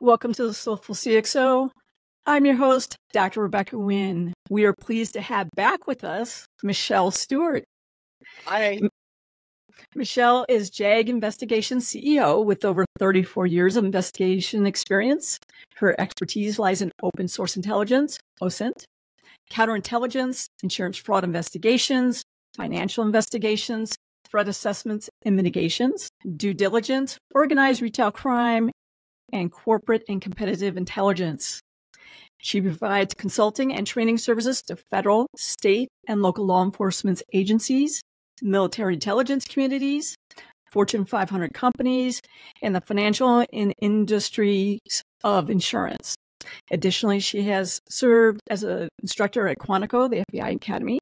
Welcome to the Soulful CXO. I'm your host, Dr. Rebecca Wynn. We are pleased to have back with us Michele Stuart. Hi. Michele is JAG Investigation CEO with over 34 years of investigation experience. Her expertise lies in open source intelligence, OSINT, counterintelligence, insurance fraud investigations, financial investigations, threat assessments and mitigations, due diligence, organized retail crime, and corporate and competitive intelligence. She provides consulting and training services to federal, state, and local law enforcement agencies, military intelligence communities, Fortune 500 companies, and the financial and industries of insurance. Additionally, she has served as an instructor at Quantico, the FBI Academy,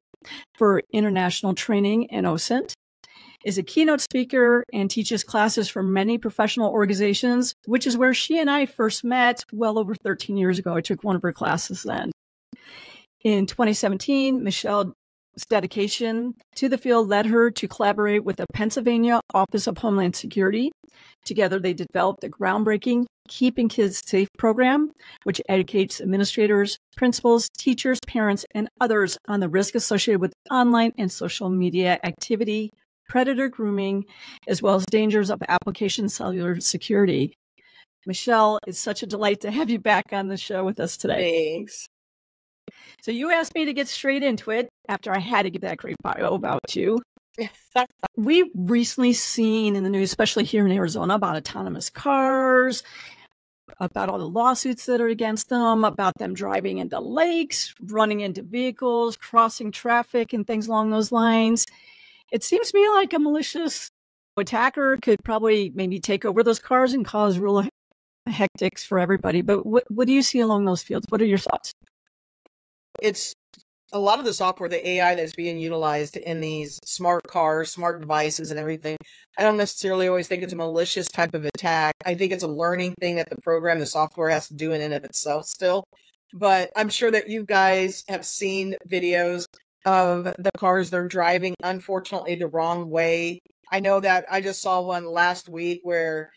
for international training and OSINT, is a keynote speaker, and teaches classes for many professional organizations, which is where she and I first met well over 13 years ago. I took one of her classes then. In 2017, Michele's dedication to the field led her to collaborate with the Pennsylvania Office of Homeland Security. Together, they developed a groundbreaking Keeping Kids Safe program, which educates administrators, principals, teachers, parents, and others on the risk associated with online and social media activity, predator grooming, as well as dangers of application cellular security. Michele, it's such a delight to have you back on the show with us today. Thanks. So you asked me to get straight into it after I had to give that great bio about you. We've recently seen in the news, especially here in Arizona, about autonomous cars, about all the lawsuits that are against them, about them driving into lakes, running into vehicles, crossing traffic, and things along those lines. It seems to me like a malicious attacker could probably maybe take over those cars and cause real hectics for everybody. But what do you see along those fields? What are your thoughts? It's a lot of the software, the AI that's being utilized in these smart cars, smart devices and everything. I don't necessarily always think it's a malicious type of attack. I think it's a learning thing that the software has to do in and of itself still. But I'm sure that you guys have seen videos of the cars they're driving, unfortunately, the wrong way. I know that I just saw one last week where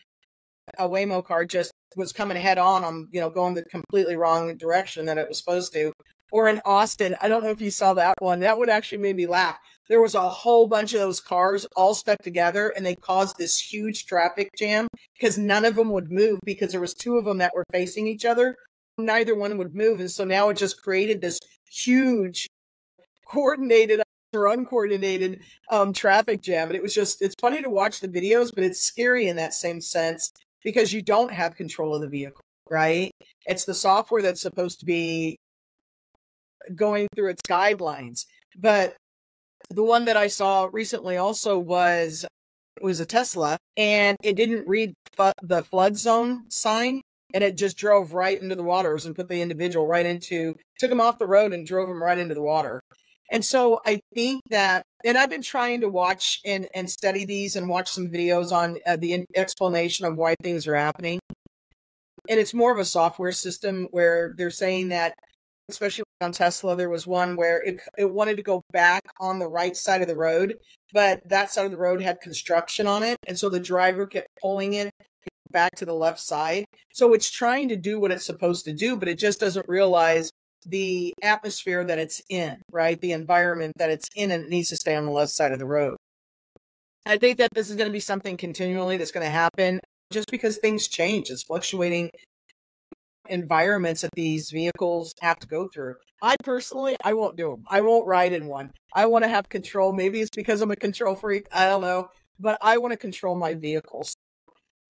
a Waymo car just was coming head on, going the completely wrong direction that it was supposed to. Or in Austin, I don't know if you saw that one. That one actually made me laugh. There was a whole bunch of those cars all stuck together, and they caused this huge traffic jam because none of them would move because there was two of them that were facing each other. Neither one would move. And so now it just created this huge coordinated or uncoordinated traffic jam. And it's funny to watch the videos, but it's scary in that same sense because you don't have control of the vehicle, right? It's the software that's supposed to be going through its guidelines. But the one that I saw recently also was a Tesla, and it didn't read the flood zone sign, and it just drove right into the waters and put the individual took him off the road and drove him right into the water. And so I think that, and I've been trying to watch and study these and watch some videos on the explanation of why things are happening. And it's more of a software system where they're saying that, especially on Tesla, there was one where it wanted to go back on the right side of the road, but that side of the road had construction on it. And so the driver kept pulling it back to the left side. So it's trying to do what it's supposed to do, but it just doesn't realize the atmosphere that it's in, right? The environment that it's in, and it needs to stay on the left side of the road. I think that this is going to be something continually that's going to happen just because things change. It's fluctuating environments that these vehicles have to go through. I won't do them. I won't ride in one. I want to have control. Maybe it's because I'm a control freak. I don't know. But I want to control my vehicles.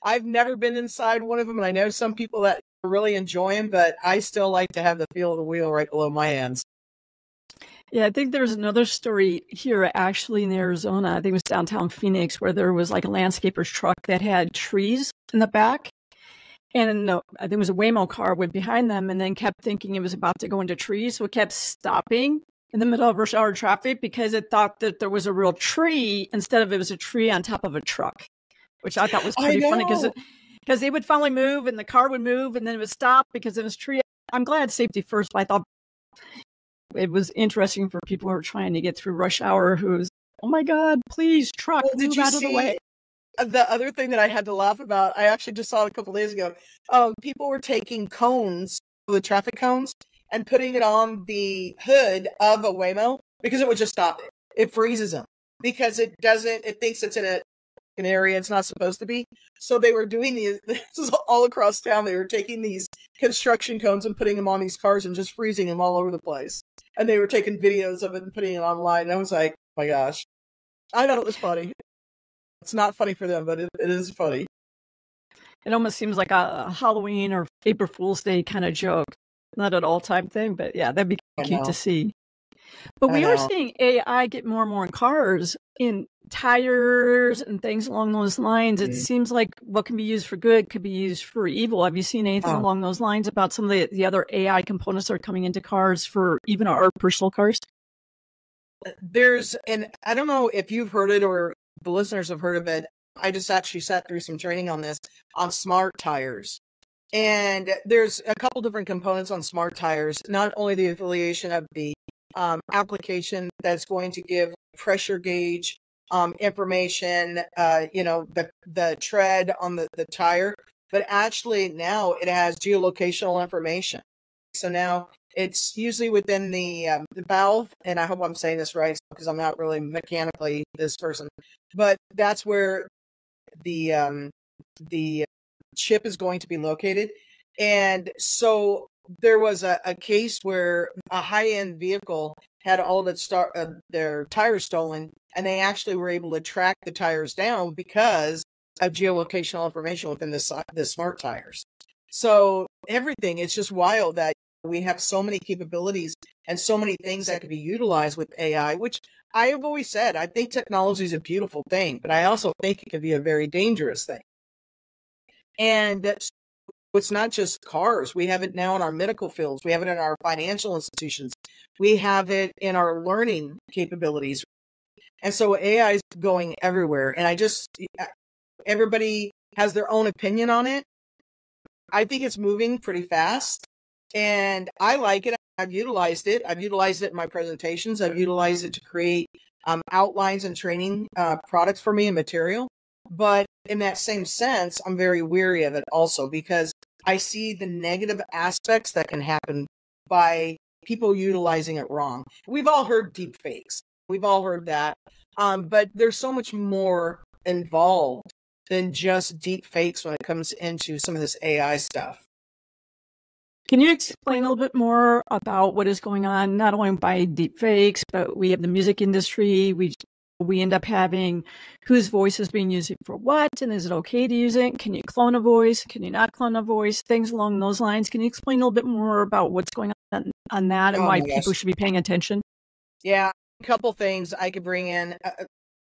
I've never been inside one of them, and I know some people that really enjoy them, but I still like to have the feel of the wheel right below my hands. Yeah, I think there's another story here actually in Arizona. I think it was downtown Phoenix, where there was like a landscaper's truck that had trees in the back. And I think it was a Waymo car went behind them and then kept thinking it was about to go into trees. So it kept stopping in the middle of rush hour traffic because it thought that there was a real tree instead of it was a tree on top of a truck, which I thought was pretty funny because they would finally move and the car would move and then it would stop because it was tree. I'm glad safety first, but I thought it was interesting for people who are trying to get through rush hour who's, oh my God, please truck, move out of the way. The other thing that I had to laugh about, I actually just saw it a couple days ago. People were taking cones, the traffic cones, and putting it on the hood of a Waymo because it would just stop it. It freezes them because it doesn't, it thinks it's in an area it's not supposed to be. So they were doing these, this is all across town. They were taking these construction cones and putting them on these cars and just freezing them all over the place. And they were taking videos of it and putting it online. And I was like, oh my gosh, I thought it was funny. It's not funny for them, but it is funny. It almost seems like a Halloween or April Fool's Day kind of joke. Not an all-time thing, but yeah, that'd be cute to see. But we are seeing AI get more and more in cars, in tires and things along those lines. It seems like what can be used for good could be used for evil. Have you seen anything along those lines about some of the other AI components that are coming into cars for even our personal cars? And I don't know if you've heard it or the listeners have heard of it. I just actually sat through some training on this, on smart tires. And there's a couple different components on smart tires, not only the affiliation of the application that's going to give pressure gauge information, the tread on the tire, but actually now it has geolocational information. So now it's usually within the valve, and I hope I'm saying this right because I'm not really mechanically this person, but that's where the chip is going to be located. And so there was a case where a high-end vehicle had all of their tires stolen, and they actually were able to track the tires down because of geolocational information within the smart tires. So everything, it's just wild that we have so many capabilities and so many things that could be utilized with AI, which I have always said, I think technology is a beautiful thing, but I also think it can be a very dangerous thing. And it's not just cars. We have it now in our medical fields. We have it in our financial institutions. We have it in our learning capabilities. And so AI is going everywhere. And everybody has their own opinion on it. I think it's moving pretty fast. And I like it. I've utilized it. I've utilized it in my presentations. I've utilized it to create outlines and training products for me and material. But in that same sense, I'm very weary of it also because I see the negative aspects that can happen by people utilizing it wrong. We've all heard deep fakes. We've all heard that. But there's so much more involved than just deep fakes when it comes into some of this AI stuff. Can you explain a little bit more about what is going on, not only by deep fakes, but we have the music industry. We end up having whose voice is being used for what, and is it okay to use it? Can you clone a voice? Can you not clone a voice? Things along those lines. Can you explain a little bit more about what's going on that and why people should be paying attention? Yeah, a couple things I could bring in.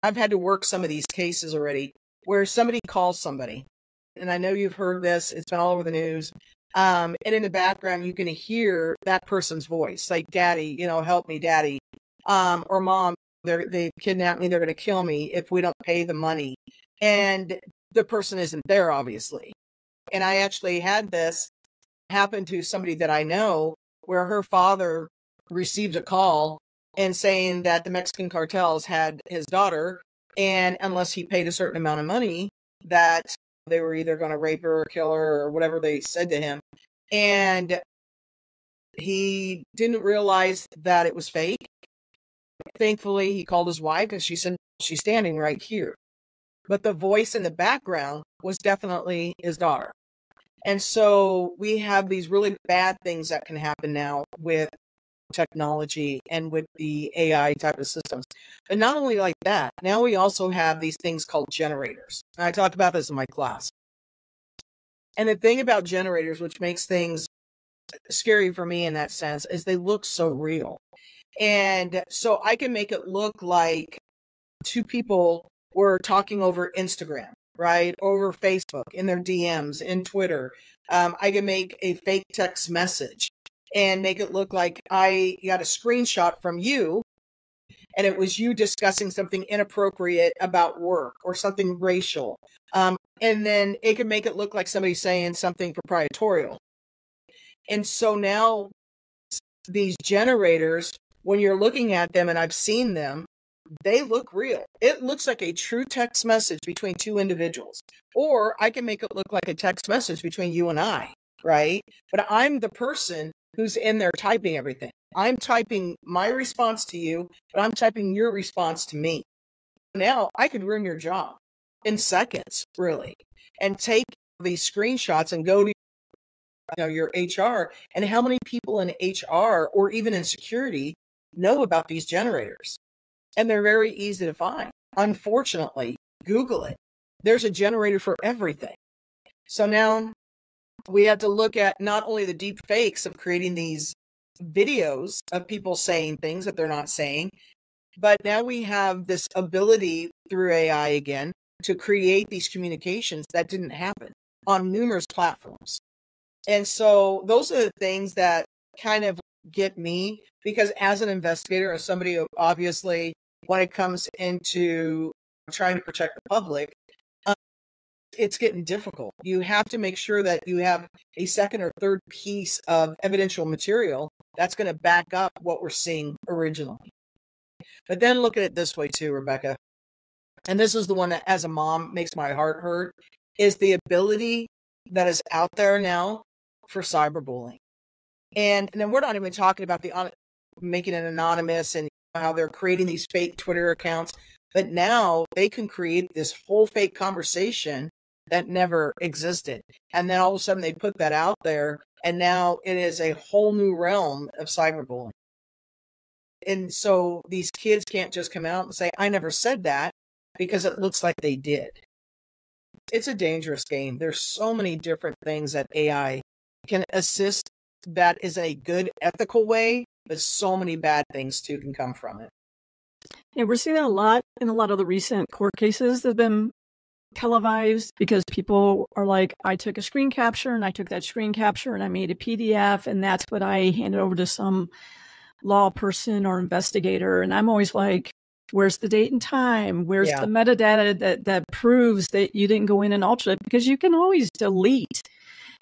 I've had to work some of these cases already where somebody calls somebody, and I know you've heard this. It's been all over the news. And in the background, you can hear that person's voice, like, "Daddy, help me, Daddy," or "Mom, they kidnapped me. They're going to kill me if we don't pay the money." And the person isn't there, obviously. And I actually had this happen to somebody that I know where her father received a call and saying that the Mexican cartels had his daughter, and unless he paid a certain amount of money, that they were either going to rape her or kill her or whatever they said to him. And he didn't realize that it was fake. Thankfully, he called his wife and she said, "She's standing right here." But the voice in the background was definitely his daughter. And so we have these really bad things that can happen now with technology and with the AI type of systems. And not only like that, now we also have these things called generators. And I talk about this in my class. And the thing about generators, which makes things scary for me in that sense, is they look so real. And so I can make it look like two people were talking over Instagram, right? Over Facebook, in their DMs, in Twitter. I can make a fake text message and make it look like I got a screenshot from you and it was you discussing something inappropriate about work or something racial. And then it can make it look like somebody saying something proprietorial. And so now these generators, when you're looking at them, and I've seen them, they look real. It looks like a true text message between two individuals. Or I can make it look like a text message between you and I, right? But I'm the person who's in there typing everything. I'm typing my response to you, but I'm typing your response to me. Now I could ruin your job in seconds, really, and take these screenshots and go to your HR. And how many people in HR or even in security know about these generators? And they're very easy to find. Unfortunately, Google it. There's a generator for everything. So now we have to look at not only the deep fakes of creating these videos of people saying things that they're not saying, but now we have this ability through AI again to create these communications that didn't happen on numerous platforms. And so those are the things that kind of get me, because as an investigator, as somebody who obviously, when it comes into trying to protect the public, it's getting difficult. You have to make sure that you have a second or third piece of evidential material that's going to back up what we're seeing originally. But then look at it this way too, Rebecca. And this is the one that, as a mom, makes my heart hurt, is the ability that is out there now for cyberbullying. And then we're not even talking about the making it anonymous and how they're creating these fake Twitter accounts. But now they can create this whole fake conversation that never existed. And then all of a sudden they put that out there, and now it is a whole new realm of cyberbullying. And so these kids can't just come out and say, I never said that, because it looks like they did. It's a dangerous game. There's so many different things that AI can assist that is a good ethical way, but so many bad things too can come from it. Yeah, we're seeing that a lot in a lot of the recent court cases that have been televised, because people are like, I took a screen capture and I took that screen capture and I made a PDF, and that's what I handed over to some law person or investigator. And I'm always like, where's the date and time? Where's the metadata that proves that you didn't go in and alter it? Because you can always delete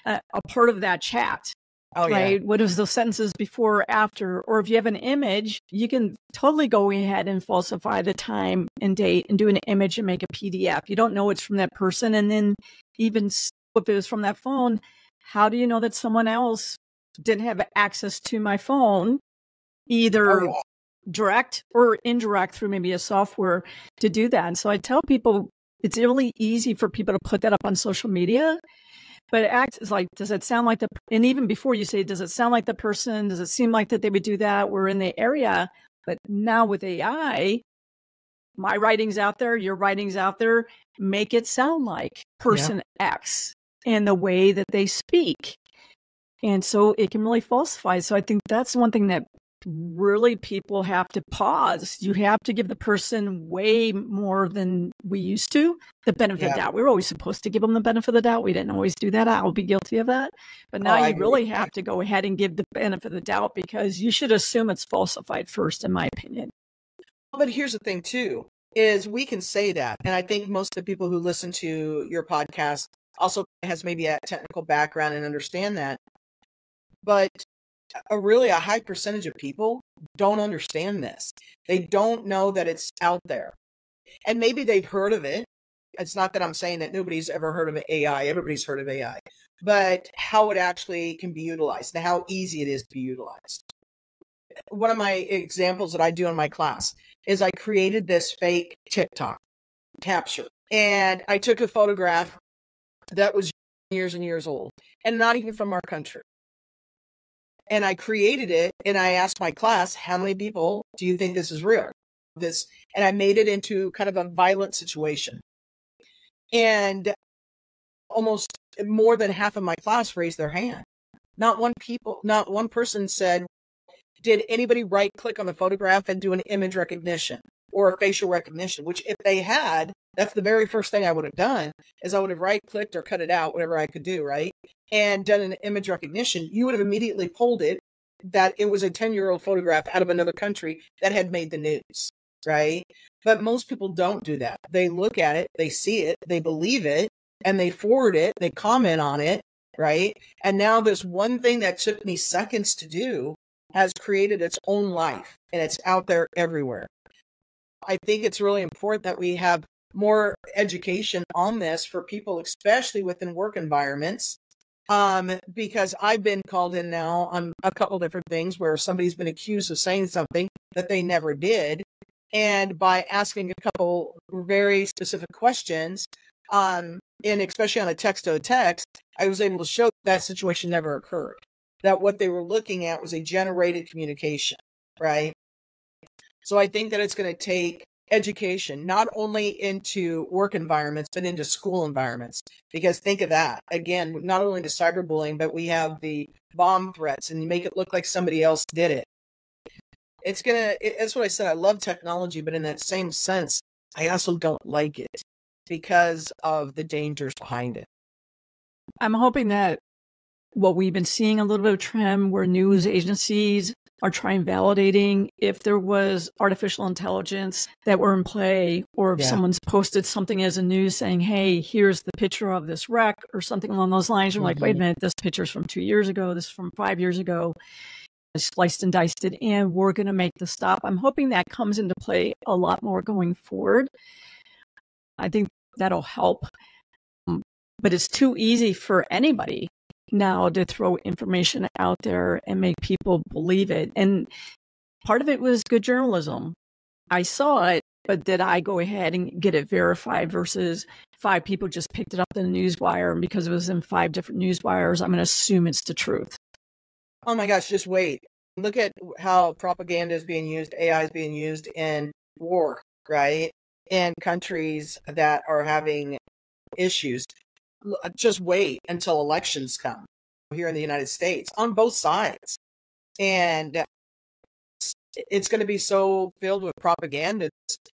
a part of that chat. Oh, right? Yeah. What is the sentences before or after? Or if you have an image, you can totally go ahead and falsify the time and date and do an image and make a PDF. You don't know it's from that person. And then even if it was from that phone, how do you know that someone else didn't have access to my phone, either direct or indirect through maybe a software to do that? And so I tell people it's really easy for people to put that up on social media. But it acts is like, does it sound like and even before you say, does it sound like the person? Does it seem like that they would do that? We're in the area. But now with AI, my writing's out there, your writing's out there, make it sound like person X and the way that they speak. And so it can really falsify. So I think that's one thing that really people have to pause. You have to give the person way more than we used to, the benefit of the doubt. We were always supposed to give them the benefit of the doubt. We didn't always do that. I'll be guilty of that. But now you really have to go ahead and give the benefit of the doubt, because you should assume it's falsified first, in my opinion. But here's the thing too, is we can say that. And I think most of the people who listen to your podcast also has maybe a technical background and understand that. But really a high percentage of people don't understand this. They don't know that it's out there. And maybe they've heard of it. It's not that I'm saying that nobody's ever heard of AI. Everybody's heard of AI. But how it actually can be utilized and how easy it is to be utilized. One of my examples that I do in my class is I created this fake TikTok capture. And I took a photograph that was years and years old and not even from our country. And I created it, and I asked my class, how many people do you think this is real? And I made it into kind of a violent situation. And almost more than half of my class raised their hand. Not one person said, did anybody right click on the photograph and do an image recognition or a facial recognition? Which if they had, that's the very first thing I would have done, is I would have right clicked or cut it out, whatever I could do, right? And done an image recognition. You would have immediately pulled it that it was a 10-year-old photograph out of another country that had made the news, right? But most people don't do that. They look at it, they see it, they believe it, and they forward it, they comment on it, right? And now this one thing that took me seconds to do has created its own life, and it's out there everywhere. I think it's really important that we have more education on this for people, especially within work environments. Because I've been called in now on a couple different things where somebody's been accused of saying something that they never did. And by asking a couple very specific questions, and especially on a text-to-text, I was able to show that situation never occurred. That what they were looking at was a generated communication, right? So I think that it's going to take education, not only into work environments, but into school environments. Because think of that, again, not only the cyberbullying, but we have the bomb threats, and you make it look like somebody else did it. That's what I said. I love technology, but in that same sense, I also don't like it because of the dangers behind it. I'm hoping that what we've been seeing a little bit of trend where news agencies are trying validating if there was artificial intelligence that were in play, or if someone's posted something as a news saying, hey, here's the picture of this wreck or something along those lines. You're like, wait a minute, this picture's from 2 years ago. This is from 5 years ago. Sliced and diced it, and we're going to make the stop. I'm hoping that comes into play a lot more going forward. I think that'll help. But it's too easy for anybody now to throw information out there and make people believe it. And part of it was good journalism. I saw it, but did I go ahead and get it verified versus 5 people just picked it up in the newswire, and because it was in 5 different newswires, I'm going to assume it's the truth. Oh my gosh, just wait. Look at how propaganda is being used, AI is being used in war, right? In countries that are having issues. Just wait until elections come here in the United States on both sides. And it's going to be so filled with propaganda,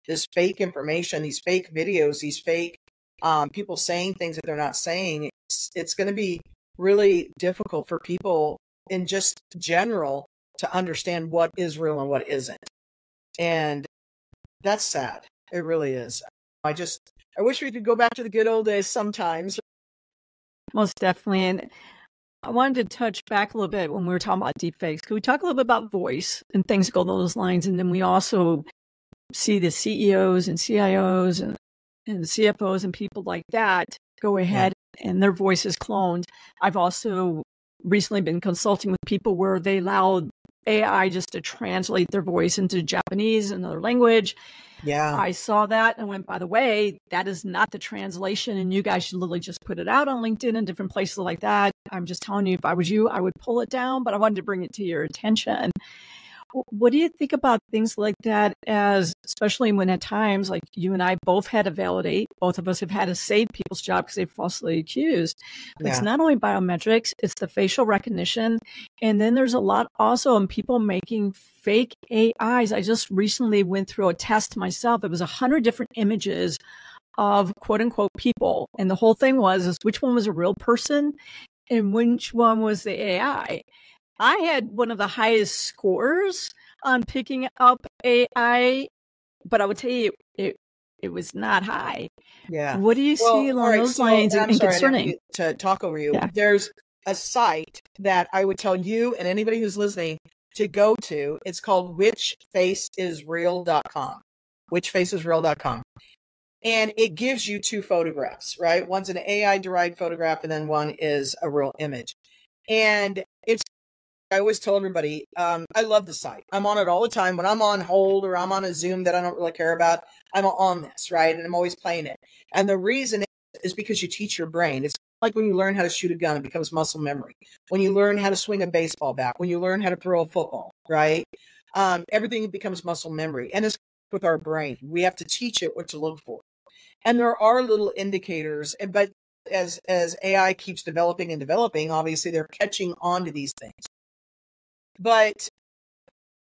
this fake information, these fake videos, these fake people saying things that they're not saying. It's going to be really difficult for people in just general to understand what is real and what isn't. And that's sad. It really is. I wish we could go back to the good old days sometimes. Most definitely. And I wanted to touch back a little bit when we were talking about deepfakes. Could we talk a little bit about voice and things go those lines? And then we also see the CEOs and CIOs and CFOs and people like that go ahead and their voice is cloned. I've also recently been consulting with people where they allow AI just to translate their voice into Japanese, another language. Yeah. I saw that and went, by the way, that is not the translation, and you guys should literally just put it out on LinkedIn and different places like that. I'm just telling you, if I was you, I would pull it down, but I wanted to bring it to your attention. What do you think about things like that, as especially when at times, like you and I both had to validate, both of us have had to save people's job because they're falsely accused. It's not only biometrics, it's the facial recognition. And then there's a lot also in people making fake AIs. I just recently went through a test myself. It was 100 different images of quote unquote people. And the whole thing was which one was a real person and which one was the AI. I had one of the highest scores on picking up AI, but I would tell you it was not high. Yeah. What do you see along those lines and concerning? To talk over you. Yeah. There's a site that I would tell you and anybody who's listening to go to. It's called whichfaceisreal.com. Whichfaceisreal.com. And it gives you 2 photographs, right? One's an AI-derived photograph, and then one is a real image. And I always tell everybody, I love the site. I'm on it all the time. When I'm on hold or I'm on a Zoom that I don't really care about, I'm on this, right? And I'm always playing it. And the reason is because you teach your brain. It's like when you learn how to shoot a gun, it becomes muscle memory. When you learn how to swing a baseball bat, when you learn how to throw a football, right? Everything becomes muscle memory. And it's with our brain. We have to teach it what to look for. And there are little indicators, but as AI keeps developing and developing, obviously they're catching on to these things. But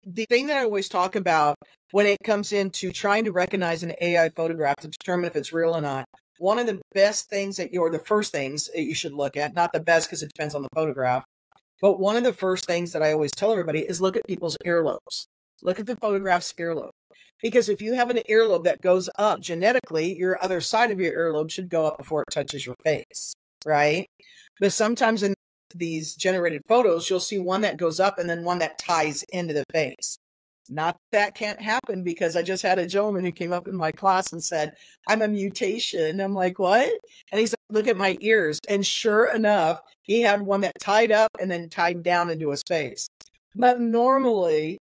the thing that I always talk about when it comes into trying to recognize an AI photograph to determine if it's real or not, one of the best things the first things that you should look at, not the best because it depends on the photograph, but one of the first things that I always tell everybody is look at people's earlobes. Look at the photograph's earlobe. Because if you have an earlobe that goes up genetically, your other side of your earlobe should go up before it touches your face, right? But sometimes in these generated photos, you'll see one that goes up and then one that ties into the face. Not that can't happen, because I just had a gentleman who came up in my class and said, I'm a mutation. I'm like, what? And he's like, look at my ears. And sure enough, he had one that tied up and then tied down into his face. But normally,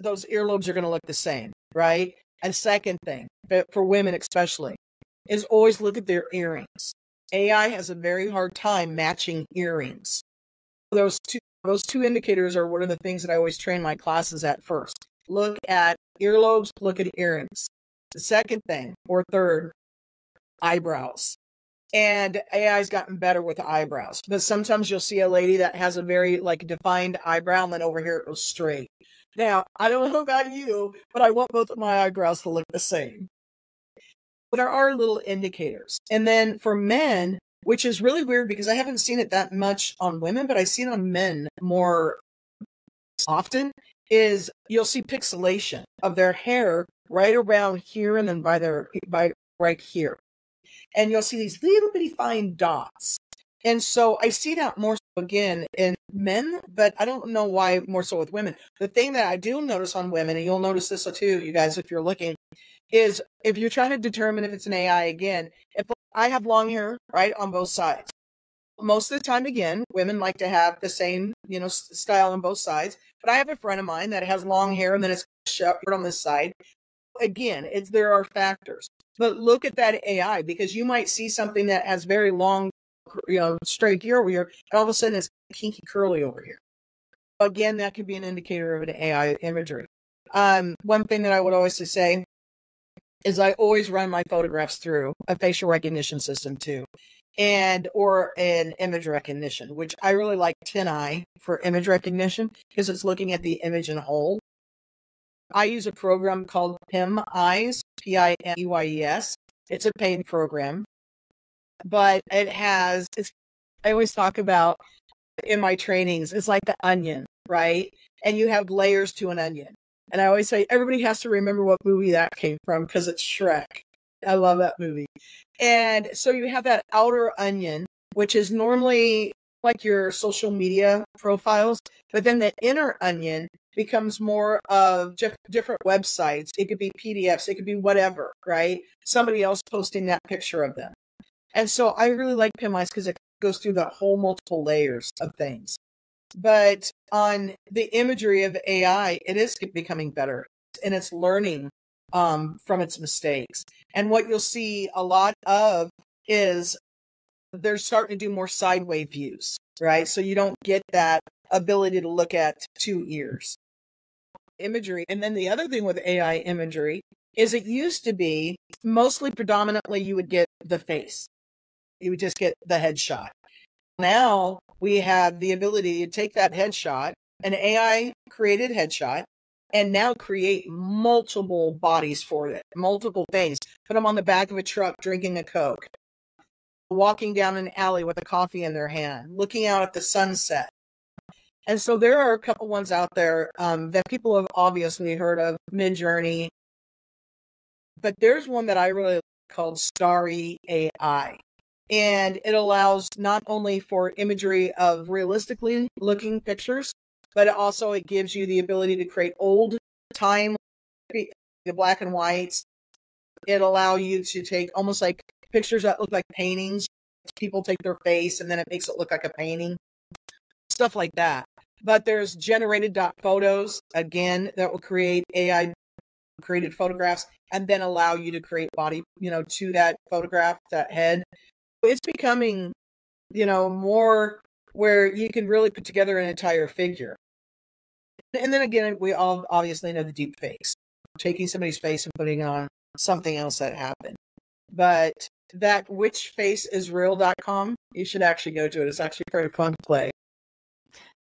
those earlobes are going to look the same, right? And second thing, for women especially, is always look at their earrings. AI has a very hard time matching earrings. Those two indicators are one of the things that I always train my classes at first. Look at earlobes, look at earrings. The second thing, or third, eyebrows. And AI's gotten better with eyebrows. But sometimes you'll see a lady that has a very defined eyebrow, and then over here it goes straight. Now, I don't know about you, but I want both of my eyebrows to look the same. But there are little indicators. And then for men, which is really weird because I haven't seen it that much on women, but I see it on men more often, is you'll see pixelation of their hair right around here and then by right here. And you'll see these little bitty fine dots. And so I see that more so again in men, but I don't know why more so with women. The thing that I do notice on women, and you'll notice this too, you guys, if you're looking, is if you're trying to determine if it's an AI again, if I have long hair, right, on both sides. Most of the time, again, women like to have the same, style on both sides. But I have a friend of mine that has long hair and then it's short on this side. Again, there are factors. But look at that AI, because you might see something that has very long, straight hair over here, and all of a sudden it's kinky curly over here. Again, that could be an indicator of an AI imagery. One thing that I would always say is I always run my photographs through a facial recognition system too, or an image recognition, which I really like TinEye for image recognition because it's looking at the image in whole. I use a program called PIMEYES, PIMEYES. It's a paid program, but I always talk about in my trainings, it's like the onion, right? And you have layers to an onion. And I always say, everybody has to remember what movie that came from because it's Shrek. I love that movie. And so you have that outer onion, which is normally like your social media profiles, but then the inner onion becomes more of different websites. It could be PDFs, it could be whatever, right? Somebody else posting that picture of them. And so I really like PIMEYES because it goes through the whole multiple layers of things. But on the imagery of AI, it is becoming better, and it's learning from its mistakes. And what you'll see a lot of is they're starting to do more sideways views, right? So you don't get that ability to look at two ears. Imagery. And then the other thing with AI imagery is it used to be predominantly you would get the face. You would just get the headshot. Now we have the ability to take that headshot, an AI created headshot, and now create multiple bodies for it, multiple things. Put them on the back of a truck drinking a Coke, walking down an alley with a coffee in their hand, looking out at the sunset. And so there are a couple ones out there that people have obviously heard of, Midjourney. But there's one that I really like called Starry AI. And it allows not only for imagery of realistically looking pictures, but also it gives you the ability to create old time, the black and whites. It allows you to take almost like pictures that look like paintings. People take their face and then it makes it look like a painting. Stuff like that. But there's generated photos, again, that will create AI created photographs and then allow you to create body, to that photograph, that head. It's becoming, more where you can really put together an entire figure. And then again, we all obviously know the deep fakes, taking somebody's face and putting on something else that happened. But that whichfaceisreal.com, you should actually go to it. It's actually pretty fun to play.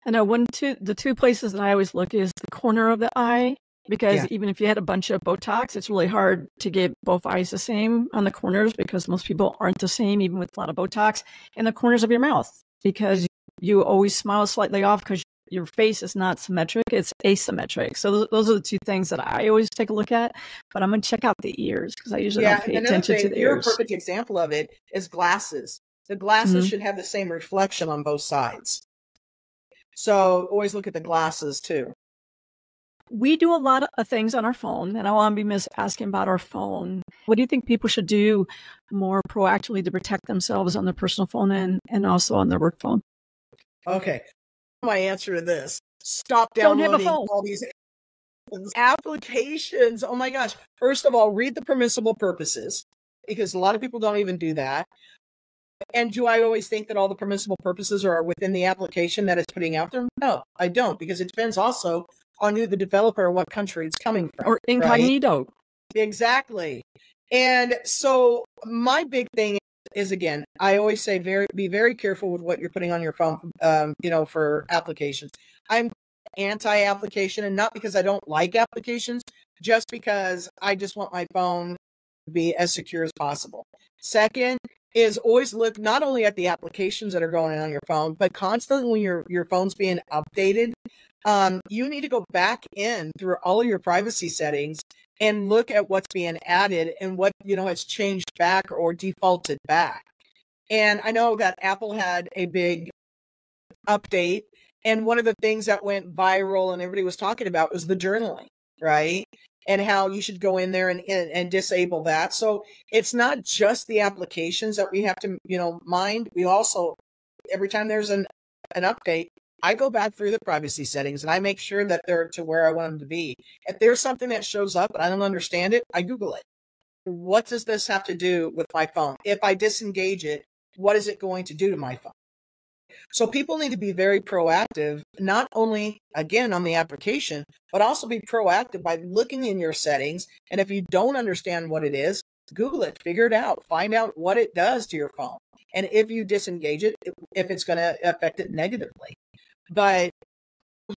I know the two places that I always look is the corner of the eye, because even if you had a bunch of Botox, it's really hard to get both eyes the same on the corners because most people aren't the same, even with a lot of Botox, and the corners of your mouth, because you always smile slightly off because your face is not symmetric, it's asymmetric. So those are the two things that I always take a look at, but I'm going to check out the ears because I usually don't pay attention to the ears. A perfect example of it is glasses. The glasses should have the same reflection on both sides. So always look at the glasses too. We do a lot of things on our phone, and I want to be asking about our phone. What do you think people should do more proactively to protect themselves on their personal phone and also on their work phone? Okay. My answer to this: stop Don't have a downloading phone. all these applications. Oh my gosh. First of all, read the permissible purposes, because a lot of people don't even do that. And do I always think that all the permissible purposes are within the application that it's putting out there? No, I don't, because it depends also on who the developer and what country it's coming from. Or incognito. Right? Exactly. And so my big thing is, again, I always say be very careful with what you're putting on your phone, for applications. I'm anti-application, and not because I don't like applications, just because I just want my phone to be as secure as possible. Second is always look not only at the applications that are going on your phone, but constantly when your phone's being updated, you need to go back in through all of your privacy settings and look at what's being added and what, has changed back or defaulted back. And I know that Apple had a big update, and one of the things that went viral and everybody was talking about was the journaling, right? And how you should go in there and disable that. So it's not just the applications that we have to, mind. We also, every time there's an update, I go back through the privacy settings and I make sure that they're to where I want them to be. If there's something that shows up and I don't understand it, I Google it. What does this have to do with my phone? If I disengage it, what is it going to do to my phone? So people need to be very proactive, not only, again, on the application, but also be proactive by looking in your settings. And if you don't understand what it is, Google it, figure it out, find out what it does to your phone. And if you disengage it, if it's going to affect it negatively. But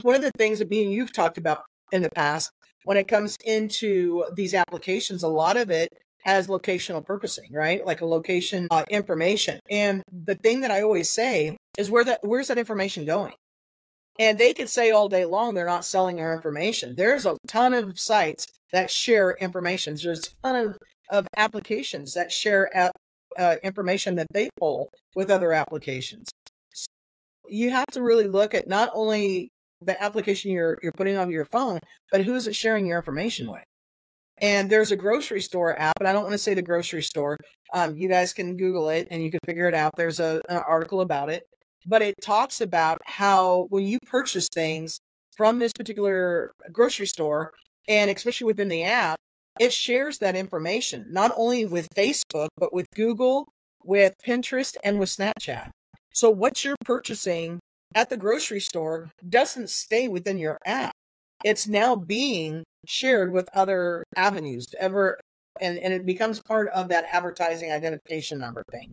one of the things that you've talked about in the past, when it comes into these applications, a lot of it has locational purposing, right? Like a location information. And the thing that I always say is where's that information going? And they could say all day long they're not selling their information. There's a ton of sites that share information. There's a ton of applications that share information that they pull with other applications. So you have to really look at not only the application you're putting on your phone, but who's it sharing your information with? And there's a grocery store app, and I don't want to say the grocery store. You guys can Google it and you can figure it out. There's an article about it, but it talks about how when you purchase things from this particular grocery store, and especially within the app, it shares that information, not only with Facebook, but with Google, with Pinterest, and with Snapchat. So what you're purchasing at the grocery store doesn't stay within your app. It's now being shared with other avenues and it becomes part of that advertising identification number thing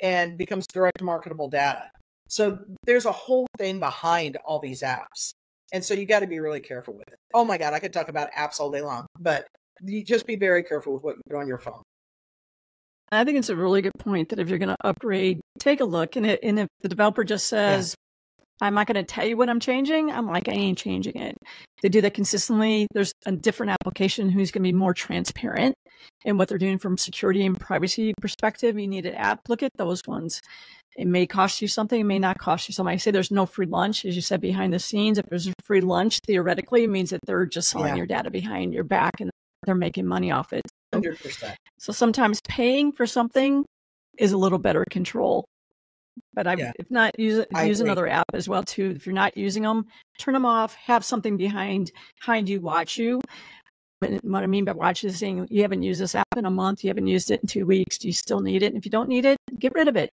and becomes direct marketable data. So there's a whole thing behind all these apps. And so you got to be really careful with it. Oh my God, I could talk about apps all day long, but you just be very careful with what you put on your phone. I think it's a really good point that if you're going to upgrade, take a look. And if the developer just says, I'm not going to tell you what I'm changing, I'm like, I ain't changing it. They do that consistently. There's a different application who's going to be more transparent in what they're doing from security and privacy perspective. You need an app. Look at those ones. It may cost you something. It may not cost you something. I say there's no free lunch, as you said, behind the scenes. If there's a free lunch, theoretically, it means that they're just selling your data behind your back and they're making money off it. 100%. So sometimes paying for something is a little better control. But if not, use another app as well too. If you're not using them, turn them off. Have something behind you watch you. But what I mean by watch is saying you haven't used this app in a month, you haven't used it in 2 weeks. Do you still need it? And if you don't need it, get rid of it.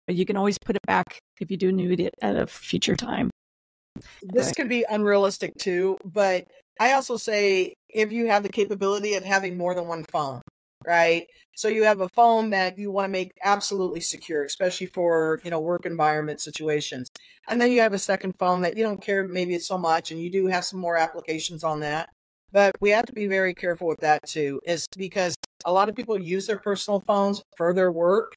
But you can always put it back if you do need it at a future time. This could be unrealistic too, but I also say if you have the capability of having more than one phone, right? So you have a phone that you want to make absolutely secure, especially for, work environment situations. And then you have a second phone that you don't care maybe it's so much, and you do have some more applications on that. But we have to be very careful with that too, is because a lot of people use their personal phones for their work.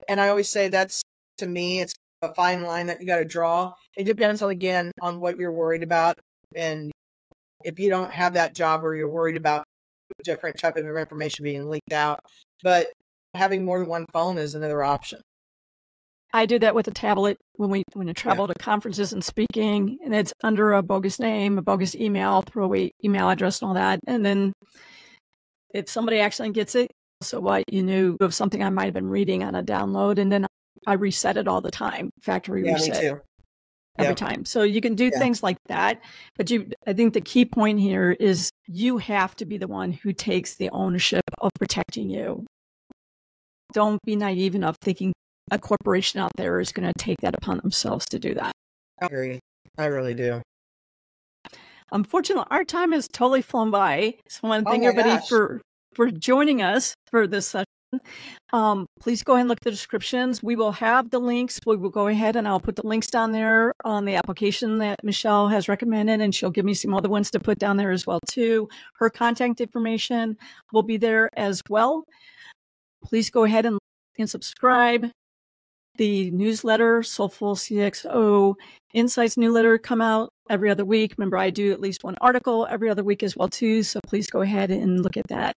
And I always say to me, it's a fine line that you got to draw. It depends again on what you're worried about. And if you don't have that job or you're worried about different type of information being leaked out, but having more than one phone is another option. I do that with a tablet when I travel to conferences and speaking, and it's under a bogus name, a bogus email, throwaway email address and all that. And then if somebody actually gets it, so what, you knew of something I might have been reading on a download, and then I reset it all the time, factory reset. Me too. Every time. So you can do things like that. But I think the key point here is you have to be the one who takes the ownership of protecting you. Don't be naive enough thinking a corporation out there is going to take that upon themselves to do that. I agree. I really do. Unfortunately, our time has totally flown by. So I want to thank everybody for joining us for this session. Please go ahead and look at the descriptions. We will have the links. We will go ahead and I'll put the links down there on the application that Michele has recommended, and she'll give me some other ones to put down there as well too. Her contact information will be there as well. Please go ahead and subscribe. The newsletter, Soulful CXO Insights newsletter, come out every other week. Remember, I do at least one article every other week as well too. So please go ahead and look at that.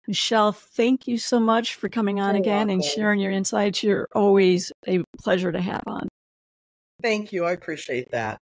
Michele, thank you so much for coming on again and sharing your insights. You're always a pleasure to have on. Thank you. I appreciate that.